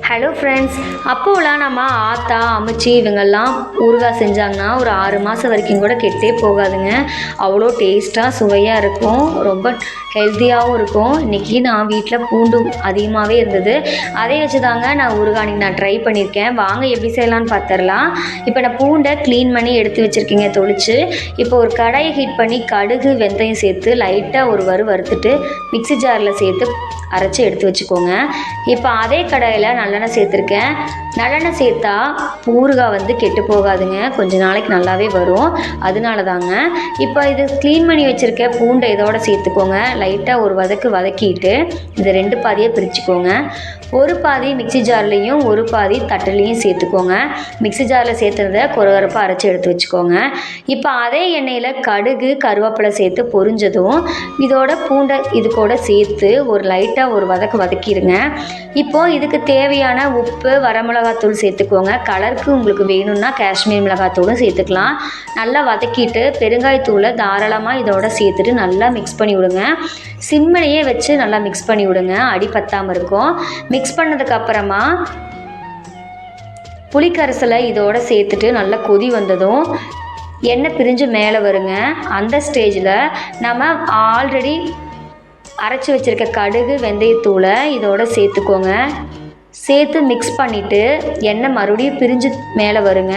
Hello friends, அப்போலாம் நம்ம ஆத்தா அம்மிச்சி இவங்கெல்லாம் ஊறுகாய் செஞ்சாங்கன்னா ஒரு 6 மாதம் வரைக்கும் கூட கெட்டே போகாதுங்க. அவ்வளோ டேஸ்ட்டாக சுவையாக இருக்கும், ரொம்ப ஹெல்த்தியாகவும் இருக்கும். இன்றைக்கி நான் வீட்டில் பூண்டு அதிகமாகவே இருந்தது, அதை வச்சு தாங்க நான் ஊறுகாய் நான் ட்ரை பண்ணியிருக்கேன். வாங்க எப்படி செய்யலான்னு பார்த்துடலாம். இப்போ நான் பூண்டை க்ளீன் பண்ணி எடுத்து வச்சுருக்கீங்க தொளிச்சு. இப்போ ஒரு கடாயை ஹீட் பண்ணி கடுகு வெந்தயம் சேர்த்து லைட்டாக ஒரு வறுத்துட்டு மிக்ஸி ஜாரில் சேர்த்து அரைச்சி எடுத்து வச்சுக்கோங்க. இப்போ அதே கடாயில் நல்லெண்ணெய் சேர்த்துருக்கேன். நல்லெண்ணெய் சேர்த்தா ஊறுகாய் கெட்டு போகாதுங்க, கொஞ்ச நாளைக்கு நல்லாவே வரும், அதனால தாங்க. இப்போ இது க்ளீன் பண்ணி வச்சுருக்க பூண்டை இதோட சேர்த்துக்கோங்க. லைட்டாக ஒரு வதக்கிட்டு இதை 2 பாதியாக பிரிச்சுக்கோங்க. ஒரு பாதி மிக்ஸி ஜார்லேயும் ஒரு பாதி தட்டுலேயும் சேர்த்துக்கோங்க. மிக்ஸி ஜாரில் சேர்த்துறத கொரகரப்பாக அரைச்சி எடுத்து வச்சுக்கோங்க. இப்போ அதே எண்ணெயில் கடுகு கருவேப்பிலை சேர்த்து பொரிஞ்சதும் இதோட பூண்டை இது கூட சேர்த்து ஒரு லைட்டாக ஒரு வதக்கிடுங்க. இப்போது இதுக்கு தேவையான உப்பு, வரமிளகாத்தூள் சேர்த்துக்கோங்க. கலருக்கு உங்களுக்கு வேணும்னா காஷ்மீர் மிளகாத்தூளும் சேர்த்துக்கலாம். நல்லா வதக்கிட்டு பெருங்காயத்தூளை தாராளமாக இதோட சேர்த்துட்டு நல்லா மிக்ஸ் பண்ணி விடுங்க. சிம்மிலேயே வச்சு நல்லா மிக்ஸ் பண்ணி விடுங்க, அடி பத்தாமல் இருக்கும். மிக்ஸ் பண்ணதுக்கப்புறமா புளிக்கரைசலை இதோட சேர்த்துட்டு நல்லா கொதி வந்ததும் எண்ணெய் பிரிஞ்சு மேலே வருங்க. அந்த ஸ்டேஜில் நம்ம ஆல்ரெடி அரைச்சி வச்சுருக்க கடுகு வெந்தயத்தூளை இதோட சேர்த்துக்கோங்க. சேர்த்து மிக்ஸ் பண்ணிவிட்டு எண்ணெய் மறுபடியும் பிரிஞ்சு மேலே வருங்க.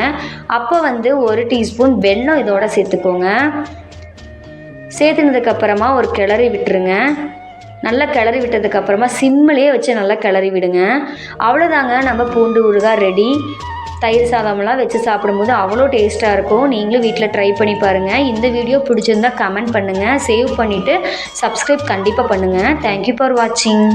அப்போ 1 டீஸ்பூன் வெல்லம் இதோட சேர்த்துக்கோங்க. சேர்த்துனதுக்கப்புறமா ஒரு கிளறி விட்டுருங்க. நல்லா கிளறி விட்டதுக்கப்புறமா சிம்மிலேயே வச்சு நல்லா கிளறி விடுங்க. அவ்வளோதாங்க, நம்ம பூண்டு ஊறுகாய் ரெடி. தயிர் சாதம்லாம் வச்சு சாப்பிடும்போது அவ்வளோ டேஸ்ட்டாக இருக்கும். நீங்களும் வீட்டில் ட்ரை பண்ணி பாருங்கள். இந்த வீடியோ பிடிச்சிருந்தால் கமெண்ட் பண்ணுங்கள், சேவ் பண்ணிவிட்டு சப்ஸ்கிரைப் கண்டிப்பாக பண்ணுங்கள். தேங்க்யூ ஃபார் வாட்சிங்.